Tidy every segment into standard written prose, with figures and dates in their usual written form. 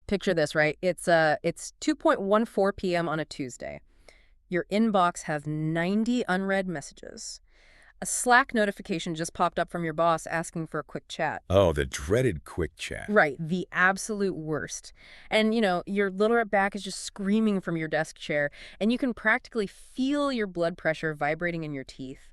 Picture this, right? It's 2:14 p.m. on a Tuesday. Your inbox has 90 unread messages. A Slack notification just popped up from your boss asking for a quick chat. Oh, the dreaded quick chat. Right, the absolute worst. And, your little back is just screaming from your desk chair, and you can practically feel your blood pressure vibrating in your teeth.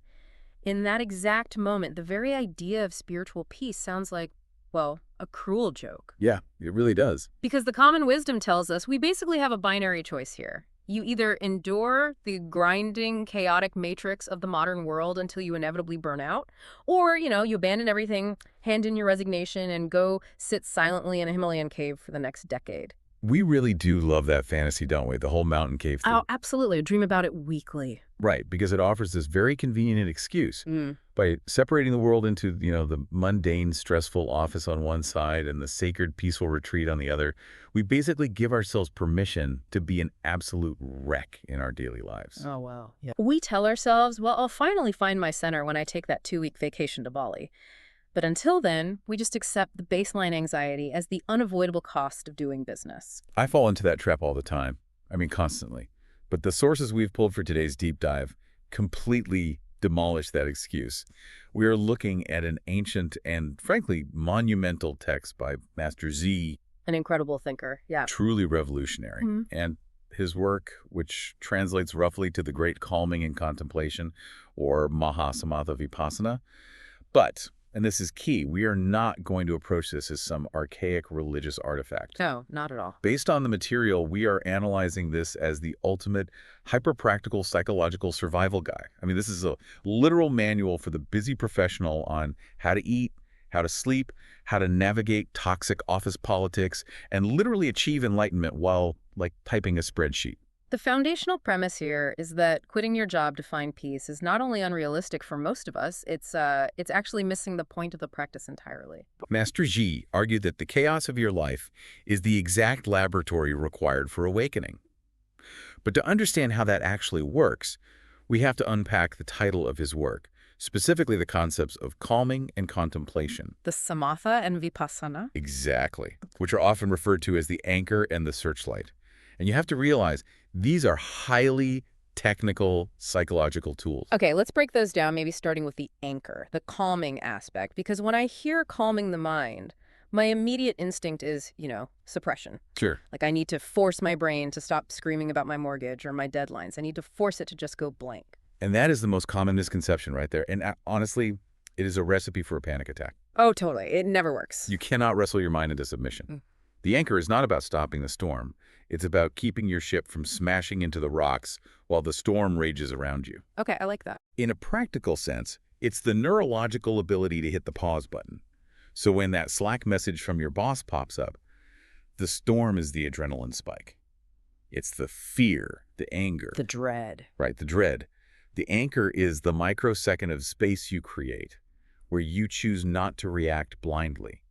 In that exact moment, the very idea of spiritual peace sounds like, well, a cruel joke. Yeah, it really does. Because the common wisdom tells us we basically have a binary choice here. You either endure the grinding, chaotic matrix of the modern world until you inevitably burn out, or, you abandon everything, hand in your resignation, and go sit silently in a Himalayan cave for the next decade. We really do love that fantasy, don't we? The whole mountain cave thing. Oh, absolutely. I dream about it weekly. Right, because it offers this very convenient excuse. By separating the world into, the mundane, stressful office on one side and the sacred, peaceful retreat on the other, we basically give ourselves permission to be an absolute wreck in our daily lives. Oh, wow. Yeah. We tell ourselves, well, I'll finally find my center when I take that 2-week vacation to Bali. But until then, we just accept the baseline anxiety as the unavoidable cost of doing business. I fall into that trap all the time. I mean, constantly. But the sources we've pulled for today's deep dive completely demolish that excuse. We are looking at an ancient and, frankly, monumental text by Master Z. An incredible thinker, yeah. Truly revolutionary. And his work, which translates roughly to the great calming and contemplation, or Mahasamatha Vipassana. But, and this is key, we are not going to approach this as some archaic religious artifact. No, not at all. Based on the material, we are analyzing this as the ultimate hyper-practical psychological survival guide. I mean, this is a literal manual for the busy professional on how to eat, how to sleep, how to navigate toxic office politics, and literally achieve enlightenment while, typing a spreadsheet. The foundational premise here is that quitting your job to find peace is not only unrealistic for most of us, it's actually missing the point of the practice entirely. Master Xi argued that the chaos of your life is the exact laboratory required for awakening. But to understand how that actually works, we have to unpack the title of his work, specifically the concepts of calming and contemplation. The samatha and vipassana? Exactly, which are often referred to as the anchor and the searchlight. And you have to realize these are highly technical psychological tools. Okay, let's break those down, maybe starting with the anchor, the calming aspect. Because when I hear calming the mind, my immediate instinct is, suppression. Sure. Like I need to force my brain to stop screaming about my mortgage or my deadlines. I need to force it to just go blank. And that is the most common misconception right there. And honestly, it is a recipe for a panic attack. Oh, totally. It never works. You cannot wrestle your mind into submission. The anchor is not about stopping the storm. It's about keeping your ship from smashing into the rocks while the storm rages around you. Okay, I like that. In a practical sense, it's the neurological ability to hit the pause button. So when that Slack message from your boss pops up, the storm is the adrenaline spike. It's the fear, the anger. The dread. Right, the dread. The anchor is the microsecond of space you create, where you choose not to react blindly.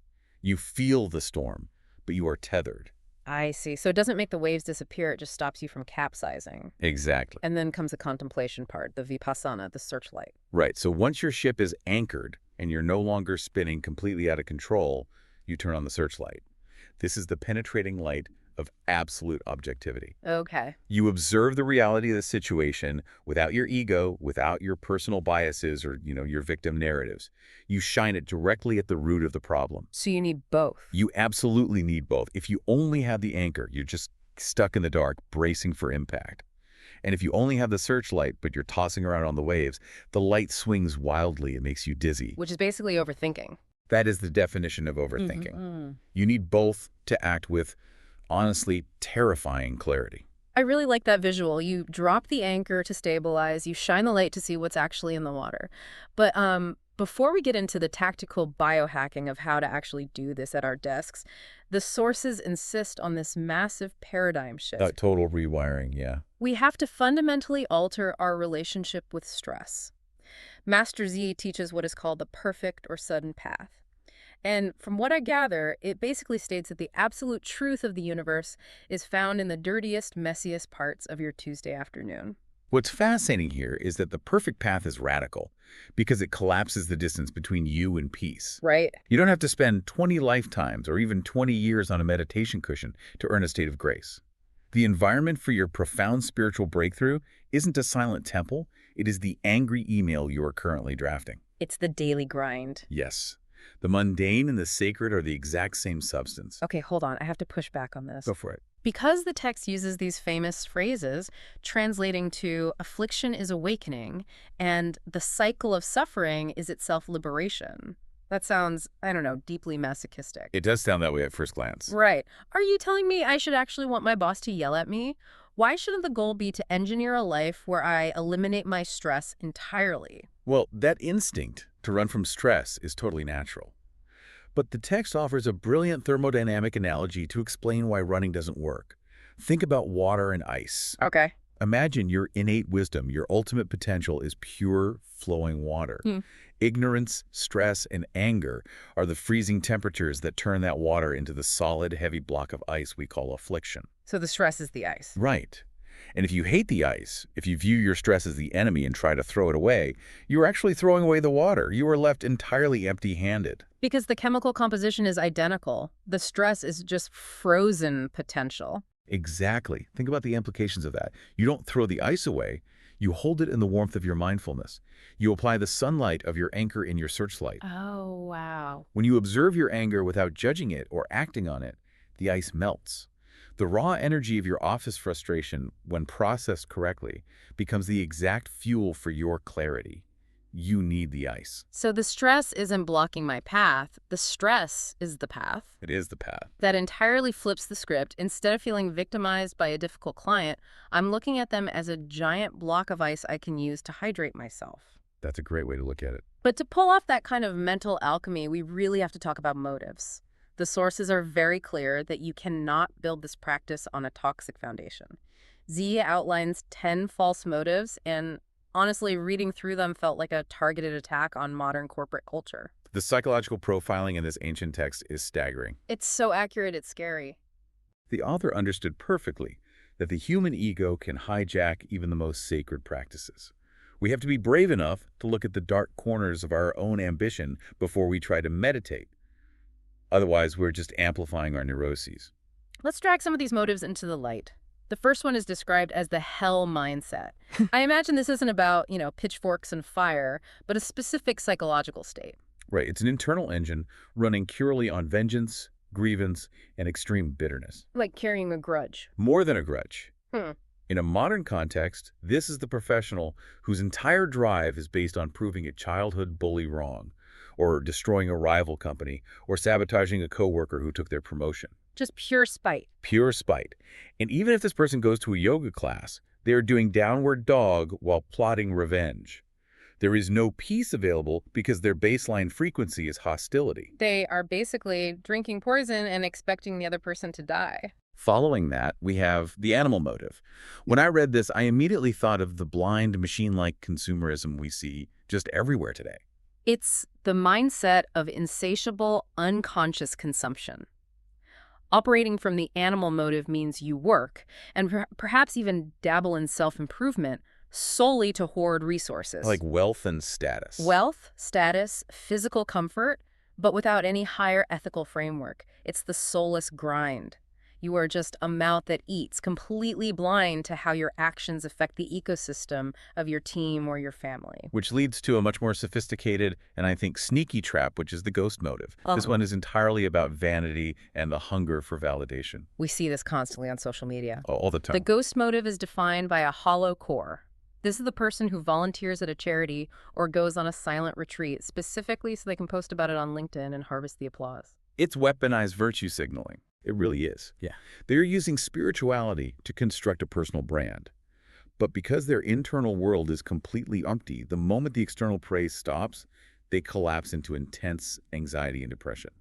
You feel the storm, but you are tethered. I see. So it doesn't make the waves disappear, it just stops you from capsizing. Exactly. And then comes the contemplation part, the vipassana, the searchlight. Right. So once your ship is anchored and you're no longer spinning completely out of control, you turn on the searchlight. This is the penetrating light of absolute objectivity. Okay. You observe the reality of the situation without your ego, without your personal biases or, your victim narratives. You shine it directly at the root of the problem. So you need both. You absolutely need both. If you only have the anchor, you're just stuck in the dark, bracing for impact. And if you only have the searchlight, but you're tossing around on the waves, the light swings wildly and makes you dizzy. Which is basically overthinking. That is the definition of overthinking. You need both to act with, honestly, terrifying clarity. I really like that visual. You drop the anchor to stabilize, you shine the light to see what's actually in the water. But before we get into the tactical biohacking of how to actually do this at our desks, the sources insist on this massive paradigm shift. Total rewiring, yeah. We have to fundamentally alter our relationship with stress. Master Z teaches what is called the perfect or sudden path. And from what I gather, it basically states that the absolute truth of the universe is found in the dirtiest, messiest parts of your Tuesday afternoon. What's fascinating here is that the perfect path is radical because it collapses the distance between you and peace. Right. You don't have to spend 20 lifetimes or even 20 years on a meditation cushion to earn a state of grace. The environment for your profound spiritual breakthrough isn't a silent temple, it is the angry email you are currently drafting. It's the daily grind. Yes, the mundane and the sacred are the exact same substance. Okay, hold on. I have to push back on this. Go for it. Because the text uses these famous phrases, translating to affliction is awakening and the cycle of suffering is itself liberation. That sounds, I don't know, deeply masochistic. It does sound that way at first glance. Right. Are you telling me I should actually want my boss to yell at me? Why shouldn't the goal be to engineer a life where I eliminate my stress entirely? Well, that instinct to run from stress is totally natural. But the text offers a brilliant thermodynamic analogy to explain why running doesn't work. Think about water and ice. Okay. Imagine your innate wisdom, your ultimate potential is pure, flowing water. Ignorance, stress, and anger are the freezing temperatures that turn that water into the solid, heavy block of ice we call affliction. So the stress is the ice. Right. And if you hate the ice, if you view your stress as the enemy and try to throw it away, you are actually throwing away the water. You are left entirely empty-handed. Because the chemical composition is identical. The stress is just frozen potential. Exactly. Think about the implications of that. You don't throw the ice away. You hold it in the warmth of your mindfulness. You apply the sunlight of your anchor in your searchlight. Oh, wow. When you observe your anger without judging it or acting on it, the ice melts. The raw energy of your office frustration, when processed correctly, becomes the exact fuel for your clarity. You need the ice. So the stress isn't blocking my path. The stress is the path. It is the path. That entirely flips the script. Instead of feeling victimized by a difficult client, I'm looking at them as a giant block of ice I can use to hydrate myself. That's a great way to look at it. But to pull off that kind of mental alchemy, we really have to talk about motives. The sources are very clear that you cannot build this practice on a toxic foundation. Zia outlines 10 false motives, and honestly, reading through them felt like a targeted attack on modern corporate culture. The psychological profiling in this ancient text is staggering. It's so accurate, it's scary. The author understood perfectly that the human ego can hijack even the most sacred practices. We have to be brave enough to look at the dark corners of our own ambition before we try to meditate. Otherwise, we're just amplifying our neuroses. Let's drag some of these motives into the light. The first one is described as the hell mindset. I imagine this isn't about, pitchforks and fire, but a specific psychological state. Right, it's an internal engine running purely on vengeance, grievance, and extreme bitterness. Like carrying a grudge. More than a grudge. Hmm. In a modern context, this is the professional whose entire drive is based on proving a childhood bully wrong, or destroying a rival company, or sabotaging a coworker who took their promotion. Just pure spite. Pure spite. And even if this person goes to a yoga class, they are doing downward dog while plotting revenge. There is no peace available because their baseline frequency is hostility. They are basically drinking poison and expecting the other person to die. Following that, we have the animal motive. When I read this, I immediately thought of the blind, machine-like consumerism we see just everywhere today. It's the mindset of insatiable, unconscious consumption. Operating from the animal motive means you work, and perhaps even dabble in self-improvement, solely to hoard resources. Like wealth and status. Wealth, status, physical comfort, but without any higher ethical framework. It's the soulless grind. You are just a mouth that eats, completely blind to how your actions affect the ecosystem of your team or your family. Which leads to a much more sophisticated and I think sneaky trap, which is the ghost motive. This one is entirely about vanity and the hunger for validation. We see this constantly on social media. All the time. The ghost motive is defined by a hollow core. This is the person who volunteers at a charity or goes on a silent retreat, specifically so they can post about it on LinkedIn and harvest the applause. It's weaponized virtue signaling. It really is. Yeah. They're using spirituality to construct a personal brand. But because their internal world is completely empty, the moment the external praise stops, they collapse into intense anxiety and depression.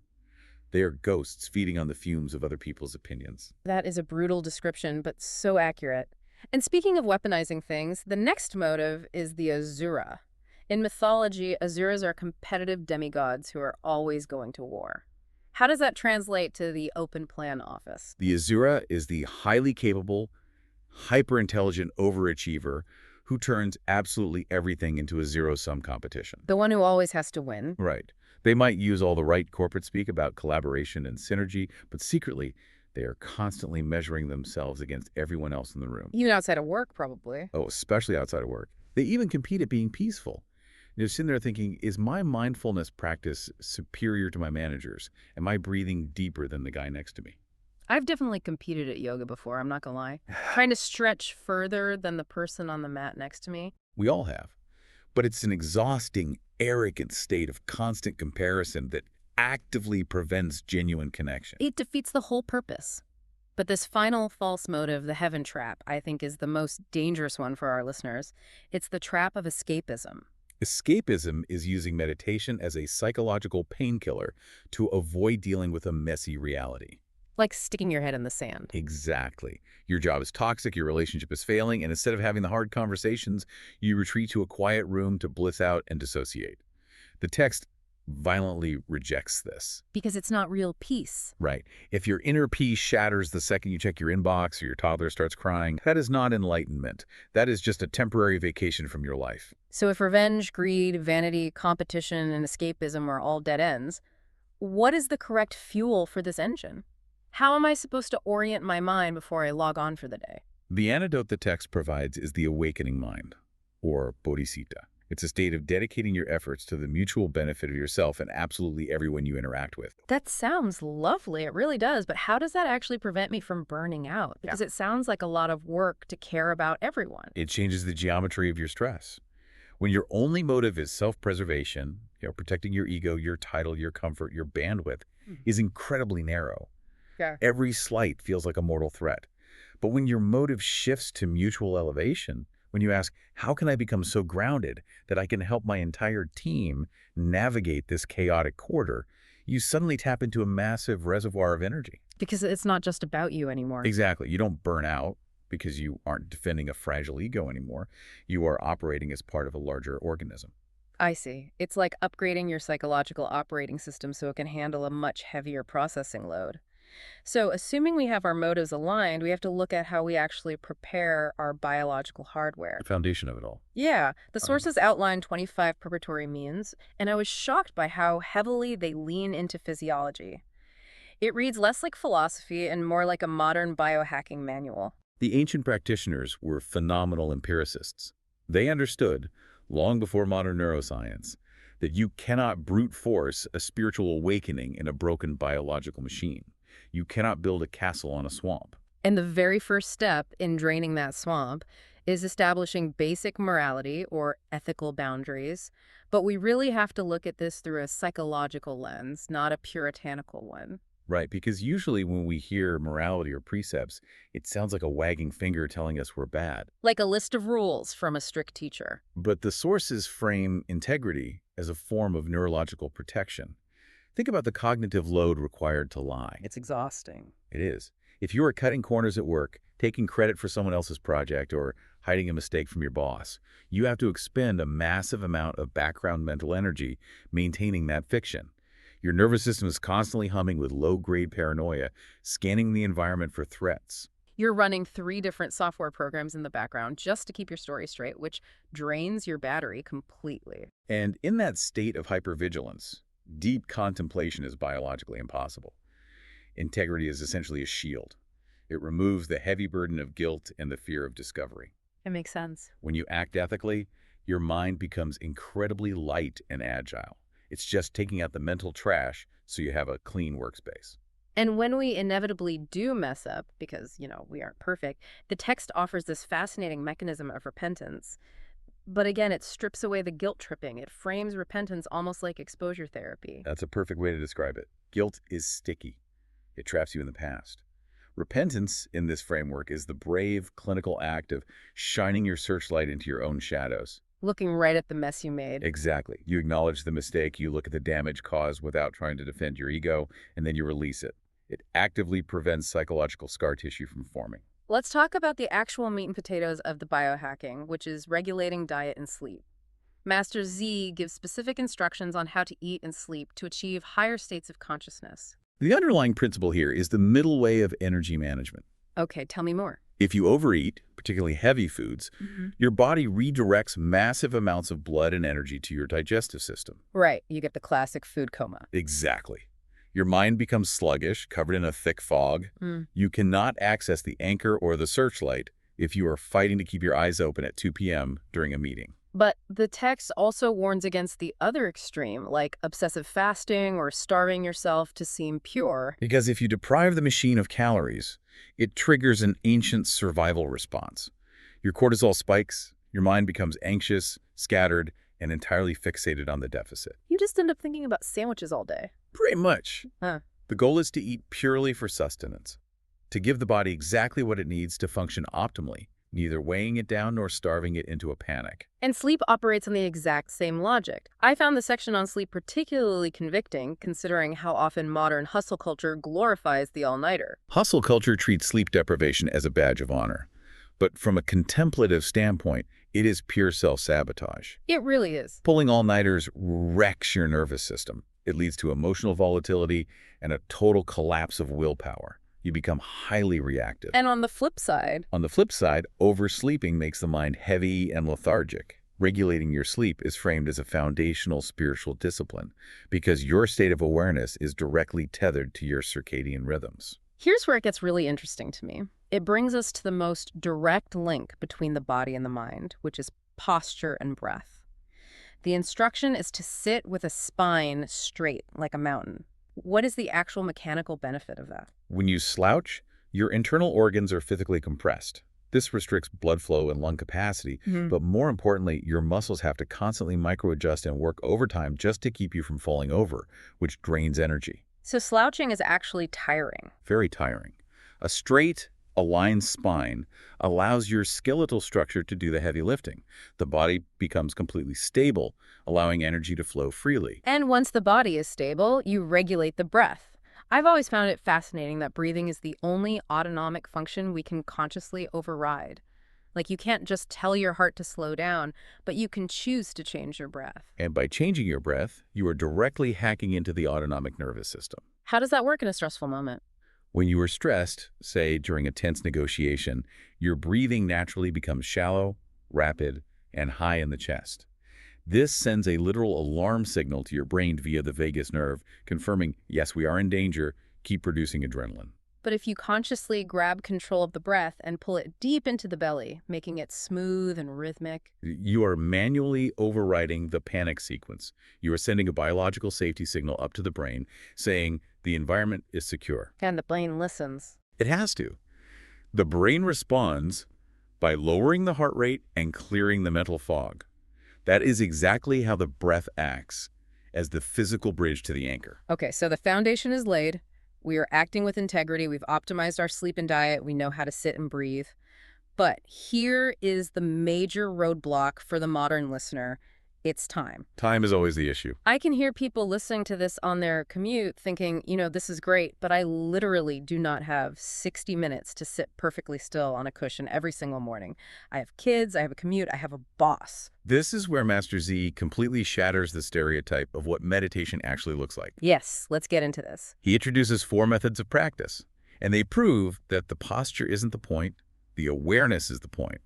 They are ghosts feeding on the fumes of other people's opinions. That is a brutal description, but so accurate. And speaking of weaponizing things, the next motive is the Asura. In mythology, Asuras are competitive demigods who are always going to war. How does that translate to the open plan office? The Asura is the highly capable, hyper-intelligent overachiever who turns absolutely everything into a zero-sum competition. The one who always has to win. Right. They might use all the right corporate speak about collaboration and synergy, but secretly, they are constantly measuring themselves against everyone else in the room. Even outside of work, probably. Oh, especially outside of work. They even compete at being peaceful. You're sitting there thinking, is my mindfulness practice superior to my manager's? Am I breathing deeper than the guy next to me? I've definitely competed at yoga before, I'm not gonna lie. Trying to stretch further than the person on the mat next to me. We all have. But it's an exhausting, arrogant state of constant comparison that actively prevents genuine connection. It defeats the whole purpose. But this final false motive, the heaven trap, I think is the most dangerous one for our listeners. It's the trap of escapism. Escapism is using meditation as a psychological painkiller to avoid dealing with a messy reality. Like sticking your head in the sand. Exactly. Your job is toxic, your relationship is failing, and instead of having the hard conversations, you retreat to a quiet room to bliss out and dissociate. The text violently rejects this. Because it's not real peace. Right. If your inner peace shatters the second you check your inbox or your toddler starts crying, that is not enlightenment. That is just a temporary vacation from your life. So if revenge, greed, vanity, competition, and escapism are all dead ends, what is the correct fuel for this engine? How am I supposed to orient my mind before I log on for the day? The antidote the text provides is the awakening mind, or bodhisattva. It's a state of dedicating your efforts to the mutual benefit of yourself and absolutely everyone you interact with. That sounds lovely. It really does. But how does that actually prevent me from burning out? Because it sounds like a lot of work to care about everyone. It changes the geometry of your stress. When your only motive is self-preservation, protecting your ego, your title, your comfort, your bandwidth, is incredibly narrow. Yeah. Every slight feels like a mortal threat. But when your motive shifts to mutual elevation, when you ask, how can I become so grounded that I can help my entire team navigate this chaotic corridor, you suddenly tap into a massive reservoir of energy. Because it's not just about you anymore. Exactly. You don't burn out because you aren't defending a fragile ego anymore. You are operating as part of a larger organism. I see. It's like upgrading your psychological operating system so it can handle a much heavier processing load. So assuming we have our motives aligned, we have to look at how we actually prepare our biological hardware. The foundation of it all. Yeah, the sources outline 25 preparatory means, and I was shocked by how heavily they lean into physiology. It reads less like philosophy and more like a modern biohacking manual. The ancient practitioners were phenomenal empiricists. They understood, long before modern neuroscience, that you cannot brute force a spiritual awakening in a broken biological machine. You cannot build a castle on a swamp. And the very first step in draining that swamp is establishing basic morality or ethical boundaries. But we really have to look at this through a psychological lens, not a puritanical one. Right, because usually when we hear morality or precepts, it sounds like a wagging finger telling us we're bad. Like a list of rules from a strict teacher. But the sources frame integrity as a form of neurological protection. Think about the cognitive load required to lie. It's exhausting. It is. If you are cutting corners at work, taking credit for someone else's project, or hiding a mistake from your boss, you have to expend a massive amount of background mental energy maintaining that fiction. Your nervous system is constantly humming with low-grade paranoia, scanning the environment for threats. You're running 3 different software programs in the background just to keep your story straight, which drains your battery completely. And in that state of hypervigilance, deep contemplation is biologically impossible. Integrity is essentially a shield. It removes the heavy burden of guilt and the fear of discovery. It makes sense. When you act ethically, your mind becomes incredibly light and agile. It's just taking out the mental trash so you have a clean workspace. And when we inevitably do mess up, because, we aren't perfect, the text offers this fascinating mechanism of repentance. But again, it strips away the guilt tripping. It frames repentance almost like exposure therapy. That's a perfect way to describe it. Guilt is sticky. It traps you in the past. Repentance, in this framework, is the brave, clinical act of shining your searchlight into your own shadows. Looking right at the mess you made. Exactly. You acknowledge the mistake, you look at the damage caused without trying to defend your ego, and then you release it. It actively prevents psychological scar tissue from forming. Let's talk about the actual meat and potatoes of the biohacking, which is regulating diet and sleep. Master Z gives specific instructions on how to eat and sleep to achieve higher states of consciousness. The underlying principle here is the middle way of energy management. Okay, tell me more. If you overeat, particularly heavy foods, your body redirects massive amounts of blood and energy to your digestive system. Right, you get the classic food coma. Exactly. Your mind becomes sluggish, covered in a thick fog. Mm. You cannot access the anchor or the searchlight if you are fighting to keep your eyes open at 2 p.m. during a meeting. But the text also warns against the other extreme, like obsessive fasting or starving yourself to seem pure. Because if you deprive the machine of calories, it triggers an ancient survival response. Your cortisol spikes, your mind becomes anxious, scattered, and entirely fixated on the deficit. You just end up thinking about sandwiches all day. Pretty much. Huh. The goal is to eat purely for sustenance, to give the body exactly what it needs to function optimally, neither weighing it down nor starving it into a panic. And sleep operates on the exact same logic. I found the section on sleep particularly convicting, considering how often modern hustle culture glorifies the all-nighter. Hustle culture treats sleep deprivation as a badge of honor. But from a contemplative standpoint, it is pure self-sabotage. It really is. Pulling all-nighters wrecks your nervous system. It leads to emotional volatility and a total collapse of willpower. You become highly reactive. And on the flip side, Oversleeping makes the mind heavy and lethargic. Regulating your sleep is framed as a foundational spiritual discipline because your state of awareness is directly tethered to your circadian rhythms. here's where it gets really interesting to me. It brings us to the most direct link between the body and the mind, which is posture and breath. The instruction is to sit with a spine straight like a mountain. What is the actual mechanical benefit of that? When you slouch, your internal organs are physically compressed. This restricts blood flow and lung capacity, but more importantly, your muscles have to constantly microadjust and work overtime just to keep you from falling over, which drains energy. So slouching is actually tiring. Very tiring. A straight, aligned spine allows your skeletal structure to do the heavy lifting. The body becomes completely stable, allowing energy to flow freely. And once the body is stable, you regulate the breath. I've always found it fascinating that breathing is the only autonomic function we can consciously override. Like, you can't just tell your heart to slow down, but you can choose to change your breath. And by changing your breath, you are directly hacking into the autonomic nervous system. How does that work in a stressful moment? When you are stressed, say during a tense negotiation, your breathing naturally becomes shallow, rapid, and high in the chest. This sends a literal alarm signal to your brain via the vagus nerve, confirming, yes, we are in danger, keep producing adrenaline. But if you consciously grab control of the breath and pull it deep into the belly, making it smooth and rhythmic, You are manually overriding the panic sequence. You are sending a biological safety signal up to the brain, saying the environment is secure. and the brain listens. It has to. The brain responds by lowering the heart rate and clearing the mental fog. That is exactly how the breath acts as the physical bridge to the anchor. Okay, so the foundation is laid. We are acting with integrity. We've optimized our sleep and diet. We know how to sit and breathe. But here is the major roadblock for the modern listener. It's time. Time is always the issue. I can hear people listening to this on their commute thinking, this is great, but I literally do not have 60 minutes to sit perfectly still on a cushion every single morning. I have kids, I have a commute, I have a boss. This is where Master Z completely shatters the stereotype of what meditation actually looks like. Yes, let's get into this. He introduces 4 methods of practice, and they prove that the posture isn't the point, the awareness is the point.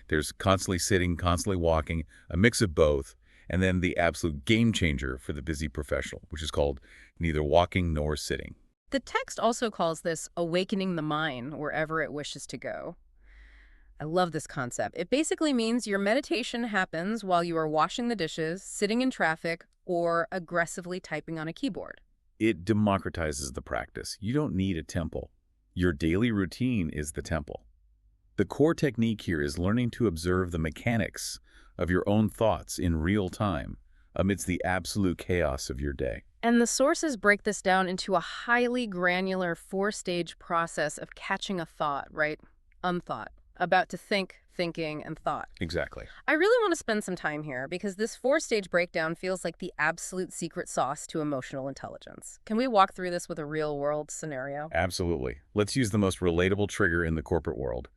There's constantly sitting, constantly walking, a mix of both, and then the absolute game changer for the busy professional, which is called neither walking nor sitting. The text also calls this awakening the mind wherever it wishes to go. I love this concept. It basically means your meditation happens while you are washing the dishes, sitting in traffic, or aggressively typing on a keyboard. It democratizes the practice. You don't need a temple. Your daily routine is the temple. The core technique here is learning to observe the mechanics of your own thoughts in real time amidst the absolute chaos of your day. And the sources break this down into a highly granular 4-stage process of catching a thought, right? Unthought. About to think, thinking, and thought. Exactly. I really want to spend some time here because this 4-stage breakdown feels like the absolute secret sauce to emotional intelligence. Can we walk through this with a real-world scenario? Absolutely. Let's use the most relatable trigger in the corporate world.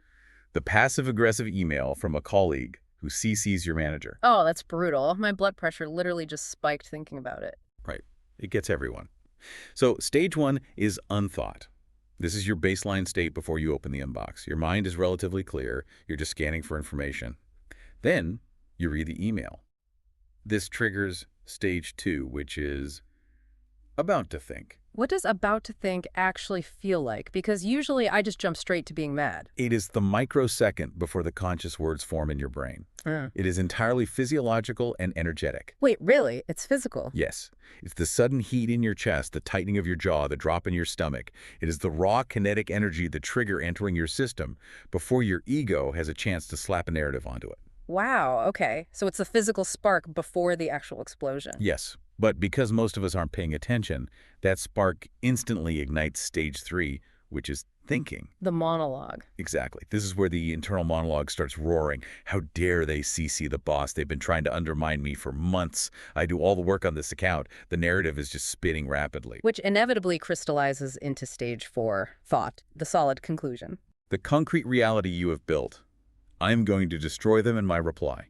The passive-aggressive email from a colleague who CCs your manager. Oh, that's brutal. My blood pressure literally just spiked thinking about it. Right. It gets everyone. So stage 1 is unthought. This is your baseline state before you open the inbox. Your mind is relatively clear. You're just scanning for information. Then you read the email. This triggers stage 2, which is about to think. What does about to think actually feel like? Because usually I just jump straight to being mad. It is the microsecond before the conscious words form in your brain. It is entirely physiological and energetic. Wait, really? It's physical? Yes. It's the sudden heat in your chest, the tightening of your jaw, the drop in your stomach. It is the raw kinetic energy, the trigger entering your system before your ego has a chance to slap a narrative onto it. Wow, okay. So it's a physical spark before the actual explosion. Yes. But because most of us aren't paying attention, that spark instantly ignites stage 3, which is thinking. The monologue. Exactly. This is where the internal monologue starts roaring. How dare they CC the boss? They've been trying to undermine me for months. I do all the work on this account. The narrative is just spinning rapidly. Which inevitably crystallizes into stage 4, thought, the solid conclusion. The concrete reality you have built. I'm going to destroy them in my reply.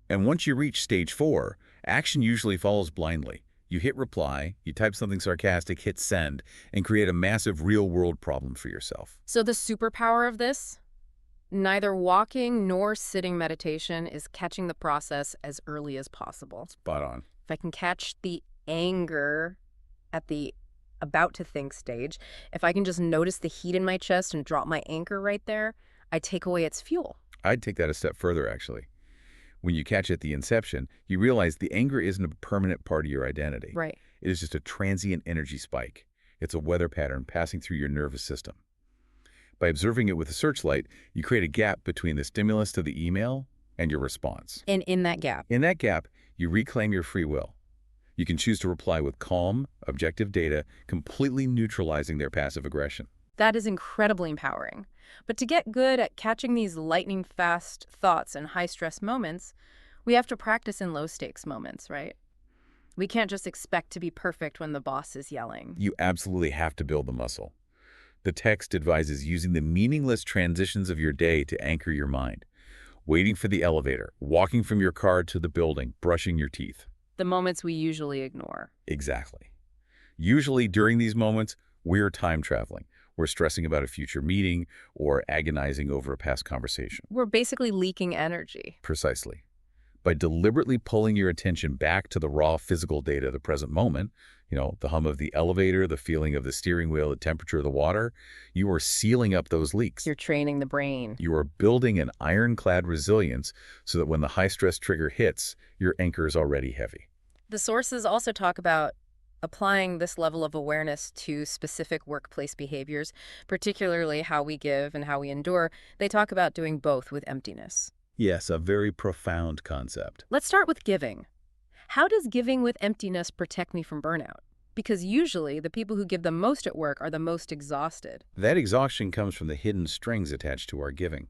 And once you reach stage 4, action usually follows blindly. You hit reply, you type something sarcastic, hit send, and create a massive real-world problem for yourself. So the superpower of this? Neither walking nor sitting meditation is catching the process as early as possible. Spot on. If I can catch the anger at the about to think stage, if I can just notice the heat in my chest and drop my anchor right there, I take away its fuel. I'd take that a step further, actually. When you catch it at the inception, you realize the anger isn't a permanent part of your identity. Right. It is just a transient energy spike. It's a weather pattern passing through your nervous system. By observing it with a searchlight, you create a gap between the stimulus to the email and your response. And in that gap? In that gap, you reclaim your free will. You can choose to reply with calm, objective data, completely neutralizing their passive aggression. That is incredibly empowering. But to get good at catching these lightning-fast thoughts in high-stress moments, we have to practice in low-stakes moments, right? We can't just expect to be perfect when the boss is yelling. You absolutely have to build the muscle. The text advises using the meaningless transitions of your day to anchor your mind. Waiting for the elevator, walking from your car to the building, brushing your teeth. The moments we usually ignore. Exactly. Usually during these moments, we're time traveling. We're stressing about a future meeting or agonizing over a past conversation. We're basically leaking energy. Precisely. By deliberately pulling your attention back to the raw physical data of the present moment, the hum of the elevator, the feeling of the steering wheel, the temperature of the water, you are sealing up those leaks. You're training the brain. You are building an ironclad resilience so that when the high-stress trigger hits, your anchor is already heavy. The sources also talk about applying this level of awareness to specific workplace behaviors, particularly how we give and how we endure. They talk about doing both with emptiness. Yes, a very profound concept. Let's start with giving. How does giving with emptiness protect me from burnout? Because usually the people who give the most at work are the most exhausted. That exhaustion comes from the hidden strings attached to our giving.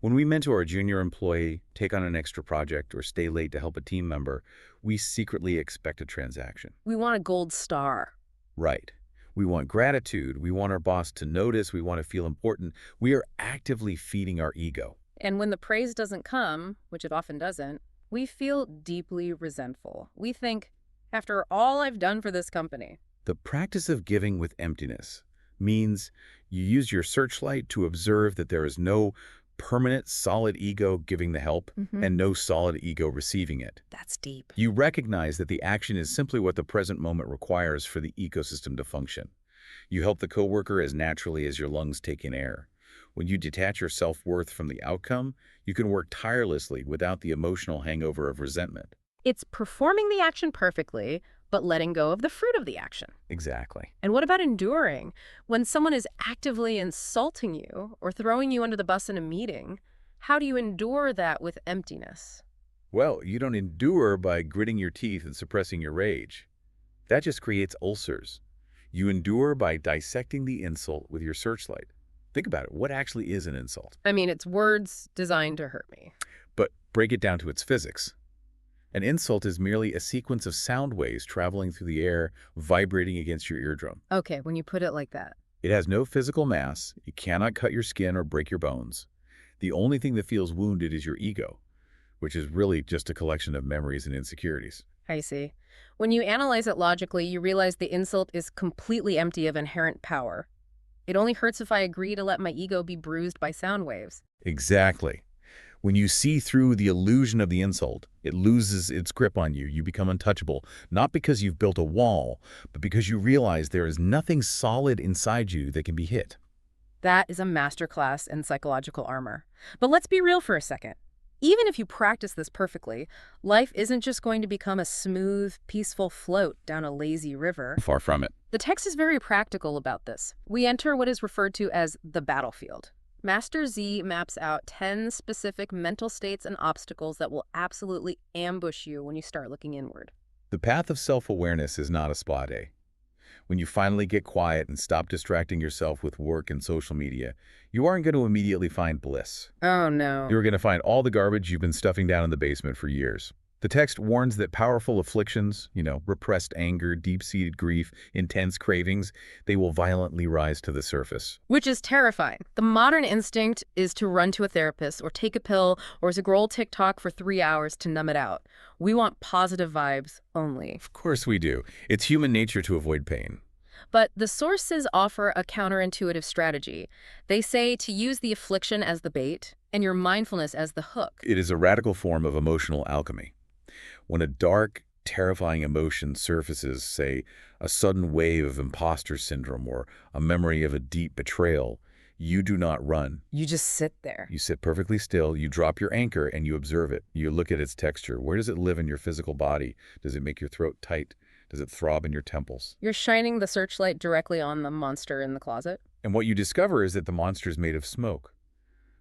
When we mentor a junior employee, take on an extra project, or stay late to help a team member, we secretly expect a transaction. We want a gold star. Right. We want gratitude. We want our boss to notice. We want to feel important. We are actively feeding our ego. And when the praise doesn't come, which it often doesn't, we feel deeply resentful. We think, after all I've done for this company. The practice of giving with emptiness means you use your searchlight to observe that there is no permanent solid ego giving the help and no solid ego receiving it. That's deep. You recognize that the action is simply what the present moment requires for the ecosystem to function. You help the coworker as naturally as your lungs take in air. When you detach your self-worth from the outcome, you can work tirelessly without the emotional hangover of resentment. It's performing the action perfectly, but letting go of the fruit of the action. Exactly. And what about enduring? When someone is actively insulting you or throwing you under the bus in a meeting, how do you endure that with emptiness? Well, you don't endure by gritting your teeth and suppressing your rage. That just creates ulcers. You endure by dissecting the insult with your searchlight. Think about it. What actually is an insult? I mean, it's words designed to hurt me. But break it down to its physics. An insult is merely a sequence of sound waves traveling through the air, vibrating against your eardrum. Okay, when you put it like that. It has no physical mass. It cannot cut your skin or break your bones. The only thing that feels wounded is your ego, which is really just a collection of memories and insecurities. I see. When you analyze it logically, you realize the insult is completely empty of inherent power. It only hurts if I agree to let my ego be bruised by sound waves. Exactly. When you see through the illusion of the insult, it loses its grip on you. You become untouchable, not because you've built a wall, but because you realize there is nothing solid inside you that can be hit. That is a masterclass in psychological armor. But let's be real for a second. Even if you practice this perfectly, life isn't just going to become a smooth, peaceful float down a lazy river. Far from it. The text is very practical about this. We enter what is referred to as the battlefield. Master Z maps out 10 specific mental states and obstacles that will absolutely ambush you when you start looking inward. The path of self-awareness is not a spa day. When you finally get quiet and stop distracting yourself with work and social media, you aren't going to immediately find bliss. Oh, no. You're going to find all the garbage you've been stuffing down in the basement for years. The text warns that powerful afflictions, repressed anger, deep-seated grief, intense cravings, they will violently rise to the surface. Which is terrifying. The modern instinct is to run to a therapist or take a pill or scroll TikTok for 3 hours to numb it out. We want positive vibes only. Of course we do. It's human nature to avoid pain. But the sources offer a counterintuitive strategy. They say to use the affliction as the bait and your mindfulness as the hook. It is a radical form of emotional alchemy. When a dark, terrifying emotion surfaces, say, a sudden wave of imposter syndrome or a memory of a deep betrayal, you do not run. You just sit there. You sit perfectly still, you drop your anchor, and you observe it. You look at its texture. Where does it live in your physical body? Does it make your throat tight? Does it throb in your temples? You're shining the searchlight directly on the monster in the closet. And what you discover is that the monster is made of smoke.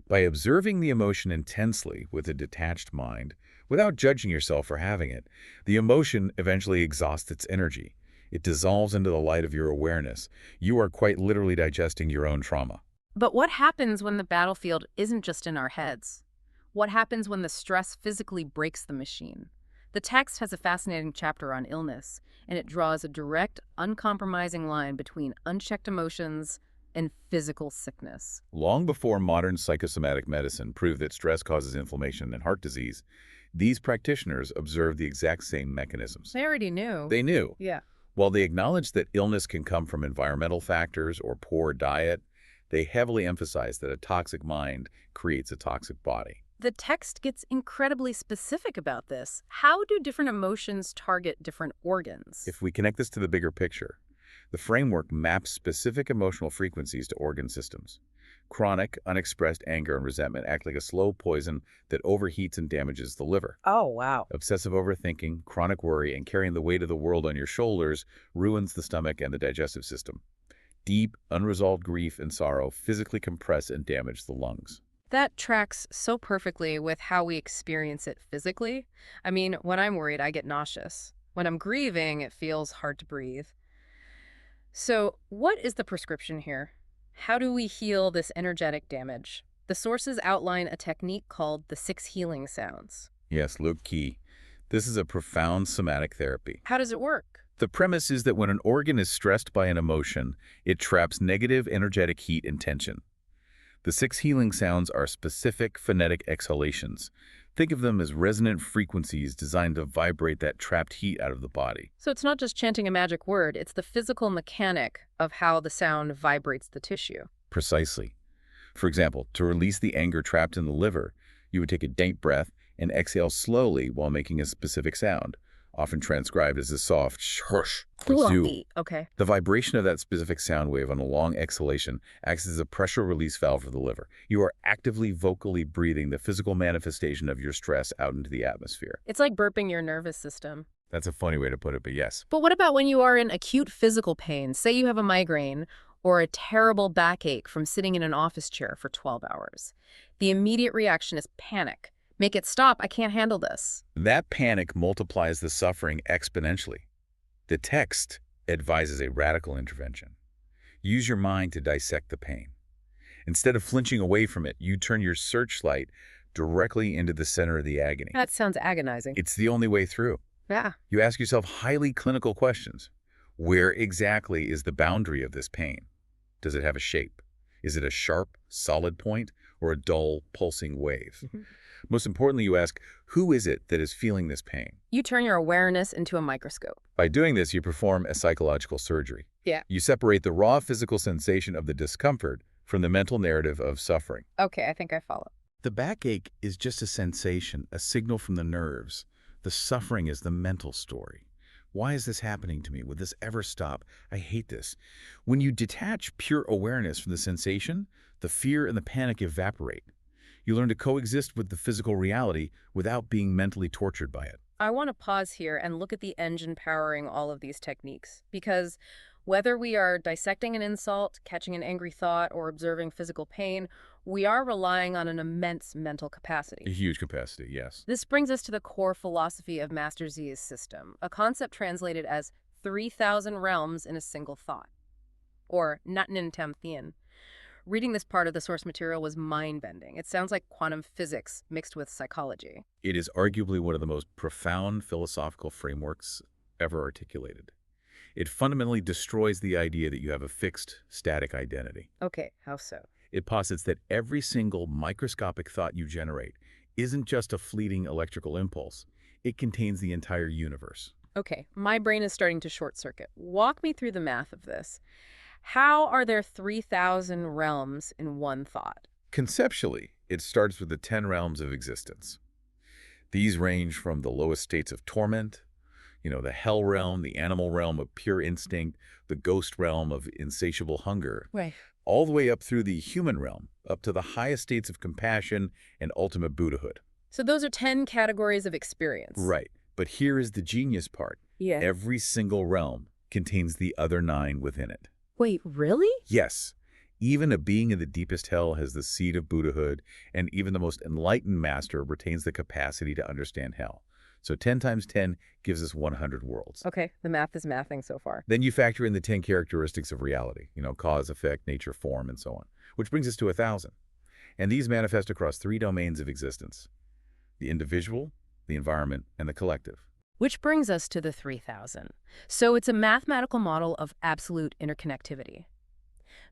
By observing the emotion intensely with a detached mind, without judging yourself for having it, the emotion eventually exhausts its energy. It dissolves into the light of your awareness. You are quite literally digesting your own trauma. But what happens when the battlefield isn't just in our heads? What happens when the stress physically breaks the machine? The text has a fascinating chapter on illness, and it draws a direct, uncompromising line between unchecked emotions and physical sickness. Long before modern psychosomatic medicine proved that stress causes inflammation and heart disease, these practitioners observed the exact same mechanisms. They already knew. They knew. Yeah. While they acknowledged that illness can come from environmental factors or poor diet, they heavily emphasized that a toxic mind creates a toxic body. The text gets incredibly specific about this. How do different emotions target different organs? If we connect this to the bigger picture, the framework maps specific emotional frequencies to organ systems. Chronic, unexpressed anger and resentment act like a slow poison that overheats and damages the liver. Oh, wow. Obsessive overthinking, chronic worry, and carrying the weight of the world on your shoulders ruins the stomach and the digestive system. Deep, unresolved grief and sorrow physically compress and damage the lungs. That tracks so perfectly with how we experience it physically. I mean, when I'm worried, I get nauseous. When I'm grieving, it feels hard to breathe. So, what is the prescription here? How do we heal this energetic damage? The sources outline a technique called the 6 healing sounds. Yes, look key. This is a profound somatic therapy. How does it work? The premise is that when an organ is stressed by an emotion, it traps negative energetic heat and tension. The 6 healing sounds are specific phonetic exhalations. Think of them as resonant frequencies designed to vibrate that trapped heat out of the body. So it's not just chanting a magic word, it's the physical mechanic of how the sound vibrates the tissue. Precisely. For example, to release the anger trapped in the liver, you would take a deep breath and exhale slowly while making a specific sound, often transcribed as a soft shush. Okay. The vibration of that specific sound wave on a long exhalation acts as a pressure release valve for the liver. You are actively vocally breathing the physical manifestation of your stress out into the atmosphere. It's like burping your nervous system. That's a funny way to put it, but yes. But what about when you are in acute physical pain? Say you have a migraine or a terrible backache from sitting in an office chair for 12 hours. The immediate reaction is panic. Make it stop. I can't handle this. That panic multiplies the suffering exponentially. The text advises a radical intervention. Use your mind to dissect the pain. Instead of flinching away from it, you turn your searchlight directly into the center of the agony. That sounds agonizing. It's the only way through. Yeah. You ask yourself highly clinical questions. Where exactly is the boundary of this pain? Does it have a shape? Is it a sharp, solid point or a dull, pulsing wave? Most importantly, you ask, who is it that is feeling this pain? You turn your awareness into a microscope. By doing this, you perform a psychological surgery. Yeah. You separate the raw physical sensation of the discomfort from the mental narrative of suffering. Okay, I think I follow. The backache is just a sensation, a signal from the nerves. The suffering is the mental story. Why is this happening to me? Would this ever stop? I hate this. When you detach pure awareness from the sensation, the fear and the panic evaporate. You learn to coexist with the physical reality without being mentally tortured by it. I want to pause here and look at the engine powering all of these techniques, because whether we are dissecting an insult, catching an angry thought, or observing physical pain, we are relying on an immense mental A capacity. huge capacity, yes. This brings us to the core philosophy of Master Z's system, a concept translated as 3,000 realms in a single thought, or Natnin Tamthien. Reading this part of the source material was mind-bending. It sounds like quantum physics mixed with psychology. It is arguably one of the most profound philosophical frameworks ever articulated. It fundamentally destroys the idea that you have a fixed, static identity. Okay, how so? It posits that every single microscopic thought you generate isn't just a fleeting electrical impulse. It contains the entire universe. Okay, my brain is starting to short circuit. Walk me through the math of this. How are there 3,000 realms in one thought? Conceptually, it starts with the 10 realms of existence. These range from the lowest states of torment, the hell realm, the animal realm of pure instinct, the ghost realm of insatiable hunger, Right. all the way up through the human realm, up to the highest states of compassion and ultimate Buddhahood. So those are 10 categories of experience. Right. But here is the genius part. Yeah. Every single realm contains the other 9 within it. Wait, really? Yes, even a being in the deepest hell has the seed of Buddhahood, and even the most enlightened master retains the capacity to understand hell. So 10 times 10 gives us 100 worlds. Okay, the math is mathing so far. Then you factor in the 10 characteristics of reality, cause, effect, nature, form, and so on, which brings us to 1,000. And these manifest across 3 domains of existence: the individual, the environment, and the collective. Which brings us to the 3,000. So it's a mathematical model of absolute interconnectivity.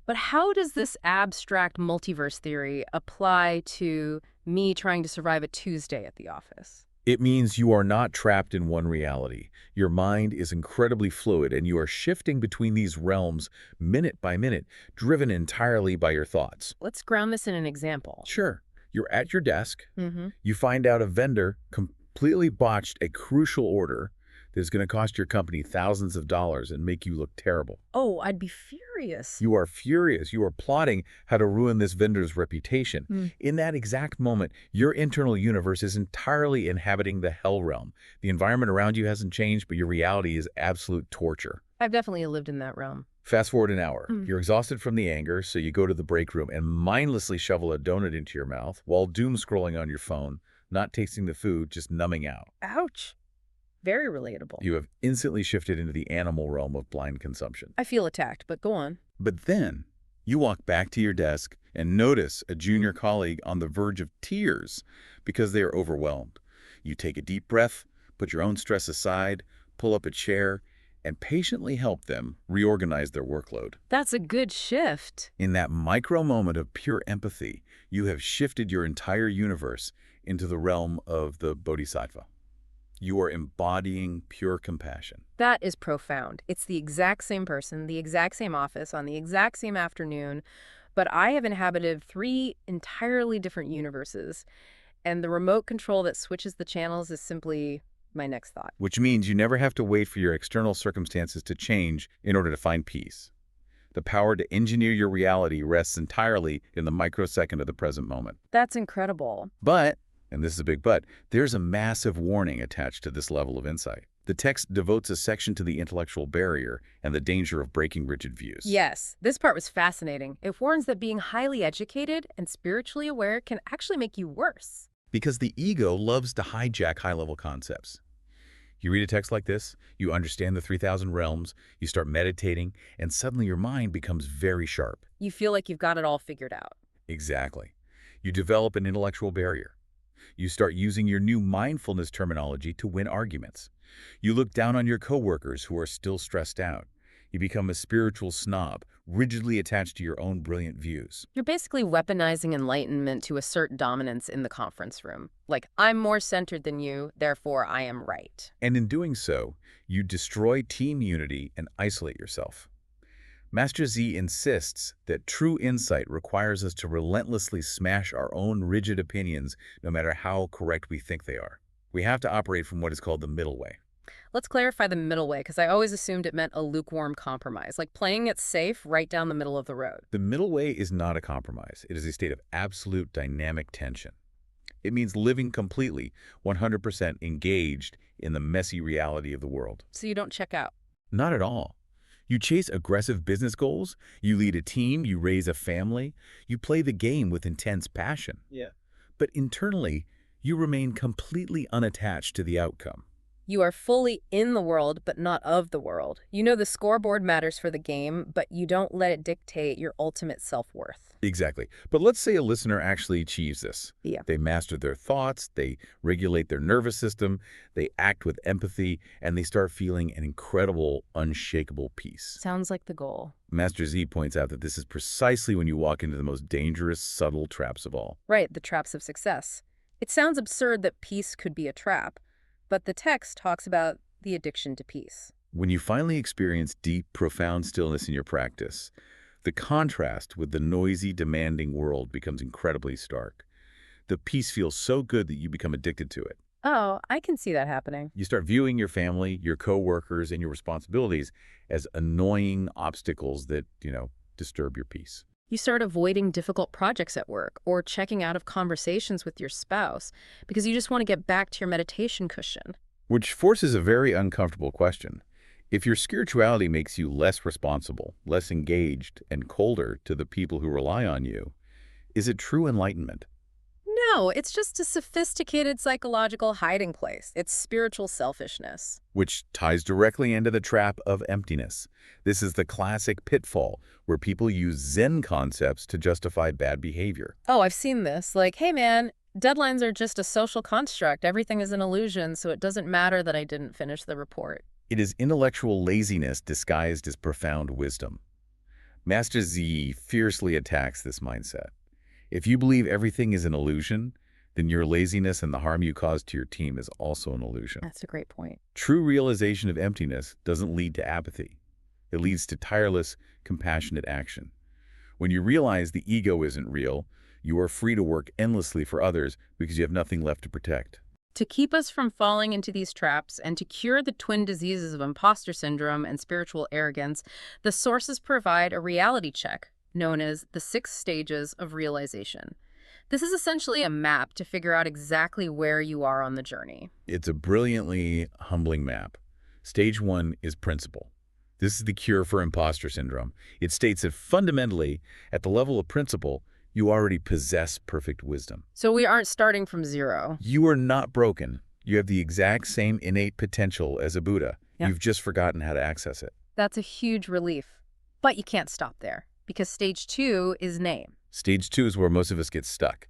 But how does this abstract multiverse theory apply to me trying to survive a Tuesday at the office? It means you are not trapped in one reality. Your mind is incredibly fluid, and you are shifting between these realms minute by minute, driven entirely by your thoughts. Let's ground this in an example. Sure, you're at your desk. Mm-hmm. You find out a vendor completely botched a crucial order that is going to cost your company thousands of dollars and make you look terrible. Oh, I'd be furious. You are furious. You are plotting how to ruin this vendor's reputation. Mm. In that exact moment, your internal universe is entirely inhabiting the hell realm. The environment around you hasn't changed, but your reality is absolute torture. I've definitely lived in that realm. Fast forward an hour. Mm. You're exhausted from the anger, so you go to the break room and mindlessly shovel a donut into your mouth while doom scrolling on your phone, not tasting the food, just numbing out. Ouch. Very relatable. You have instantly shifted into the animal realm of blind consumption. I feel attacked, but go on. But then you walk back to your desk and notice a junior colleague on the verge of tears because they are overwhelmed. You take a deep breath, put your own stress aside, pull up a chair, and patiently help them reorganize their workload. That's a good shift. In that micro moment of pure empathy, you have shifted your entire universe into the realm of the bodhisattva. You are embodying pure compassion. That is profound. It's the exact same person, the exact same office, on the exact same afternoon, but I have inhabited 3 entirely different universes, and the remote control that switches the channels is simply my next thought. Which means you never have to wait for your external circumstances to change in order to find peace. The power to engineer your reality rests entirely in the microsecond of the present moment. That's incredible. But, and this is a big but, there's a massive warning attached to this level of insight. The text devotes a section to the intellectual barrier and the danger of breaking rigid views. Yes, this part was fascinating. It warns that being highly educated and spiritually aware can actually make you worse. Because the ego loves to hijack high-level concepts. You read a text like this, you understand the 3,000 realms, you start meditating, and suddenly your mind becomes very sharp. You feel like you've got it all figured out. Exactly. You develop an intellectual barrier. You start using your new mindfulness terminology to win arguments. You look down on your coworkers who are still stressed out. You become a spiritual snob, rigidly attached to your own brilliant views. You're basically weaponizing enlightenment to assert dominance in the conference room. Like, I'm more centered than you, therefore I am right. And in doing so, you destroy team unity and isolate yourself. Master Z insists that true insight requires us to relentlessly smash our own rigid opinions, no matter how correct we think they are. We have to operate from what is called the middle way. Let's clarify the middle way, because I always assumed it meant a lukewarm compromise, like playing it safe right down the middle of the road. The middle way is not a compromise. It is a state of absolute dynamic tension. It means living completely, 100% engaged in the messy reality of the world. So you don't check out. Not at all. You chase aggressive business goals, you lead a team, you raise a family, you play the game with intense passion. Yeah. But internally, you remain completely unattached to the outcome. You are fully in the world, but not of the world. You know the scoreboard matters for the game, but you don't let it dictate your ultimate self-worth. Exactly. But let's say a listener actually achieves this. Yeah. They master their thoughts, they regulate their nervous system, they act with empathy, and they start feeling an incredible, unshakable peace. Sounds like the goal. Master Z points out that this is precisely when you walk into the most dangerous, subtle traps of all. Right, the traps of success. It sounds absurd that peace could be a trap, but the text talks about the addiction to peace. When you finally experience deep, profound stillness in your practice, the contrast with the noisy, demanding world becomes incredibly stark. The peace feels so good that you become addicted to it. Oh, I can see that happening. You start viewing your family, your coworkers, and your responsibilities as annoying obstacles that, disturb your peace. You start avoiding difficult projects at work or checking out of conversations with your spouse because you just want to get back to your meditation cushion. Which forces a very uncomfortable question. If your spirituality makes you less responsible, less engaged, and colder to the people who rely on you, is it true enlightenment? No, it's just a sophisticated psychological hiding place. It's spiritual selfishness. Which ties directly into the trap of emptiness. This is the classic pitfall where people use Zen concepts to justify bad behavior. Oh, I've seen this. Like, hey man, deadlines are just a social construct. Everything is an illusion, so it doesn't matter that I didn't finish the report. It is intellectual laziness disguised as profound wisdom. Master Z fiercely attacks this mindset. If you believe everything is an illusion, then your laziness and the harm you cause to your team is also an illusion. That's a great point. True realization of emptiness doesn't lead to apathy. It leads to tireless, compassionate action. When you realize the ego isn't real, you are free to work endlessly for others because you have nothing left to protect. To keep us from falling into these traps and to cure the twin diseases of imposter syndrome and spiritual arrogance, the sources provide a reality check known as the 6 stages of realization. This is essentially a map to figure out exactly where you are on the journey. It's a brilliantly humbling map. Stage 1 is principle. This is the cure for imposter syndrome. It states that fundamentally, at the level of principle, you already possess perfect wisdom. So we aren't starting from zero. You are not broken. You have the exact same innate potential as a Buddha. Yeah. You've just forgotten how to access it. That's a huge relief. But you can't stop there, because stage 2 is name. Stage 2 is where most of us get stuck.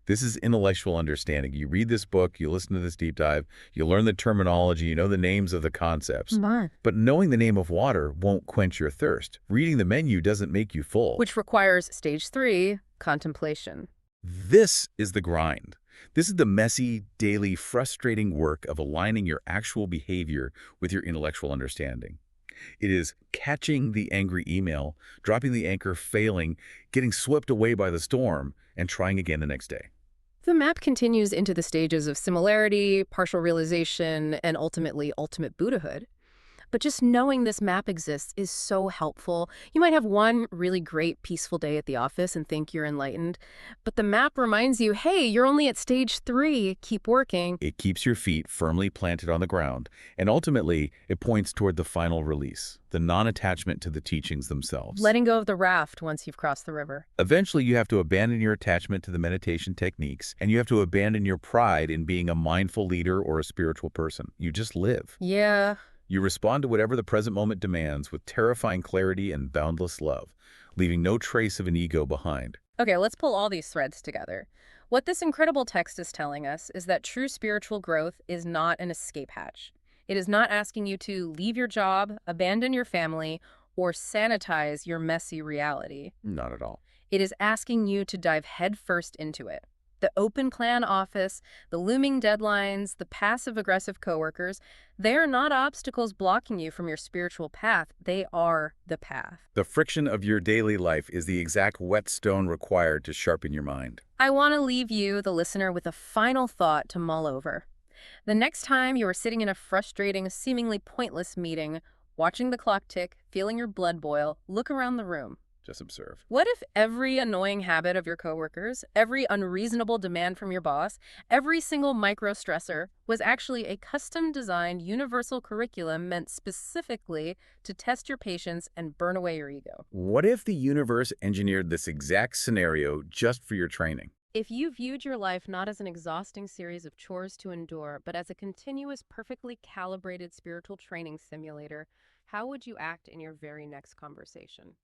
This is intellectual understanding. You read this book, you listen to this deep dive, you learn the terminology, you know the names of the concepts. But knowing the name of water won't quench your thirst. Reading the menu doesn't make you full. Which requires stage 3, contemplation. This is the grind. This is the messy, daily, frustrating work of aligning your actual behavior with your intellectual understanding. It is catching the angry email, dropping the anchor, failing, getting swept away by the storm, and trying again the next day. The map continues into the stages of similarity, partial realization, and ultimately ultimate Buddhahood. But just knowing this map exists is so helpful. You might have one really great, peaceful day at the office and think you're enlightened, but the map reminds you, hey, you're only at stage 3, keep working. It keeps your feet firmly planted on the ground, and ultimately, it points toward the final release, the non-attachment to the teachings themselves. Letting go of the raft once you've crossed the river. Eventually, you have to abandon your attachment to the meditation techniques, and you have to abandon your pride in being a mindful leader or a spiritual person. You just live. Yeah. You respond to whatever the present moment demands with terrifying clarity and boundless love, leaving no trace of an ego behind. Okay, let's pull all these threads together. What this incredible text is telling us is that true spiritual growth is not an escape hatch. It is not asking you to leave your job, abandon your family, or sanitize your messy reality. Not at all. It is asking you to dive headfirst into it. The open plan office, the looming deadlines, the passive-aggressive coworkers, they're not obstacles blocking you from your spiritual path. They are the path. The friction of your daily life is the exact whetstone required to sharpen your mind. I want to leave you, the listener, with a final thought to mull over. The next time you are sitting in a frustrating, seemingly pointless meeting, watching the clock tick, feeling your blood boil, look around the room. Just observe. What if every annoying habit of your coworkers, every unreasonable demand from your boss, every single micro-stressor was actually a custom-designed universal curriculum meant specifically to test your patience and burn away your ego? What if the universe engineered this exact scenario just for your training? If you viewed your life not as an exhausting series of chores to endure, but as a continuous, perfectly calibrated spiritual training simulator, how would you act in your very next conversation?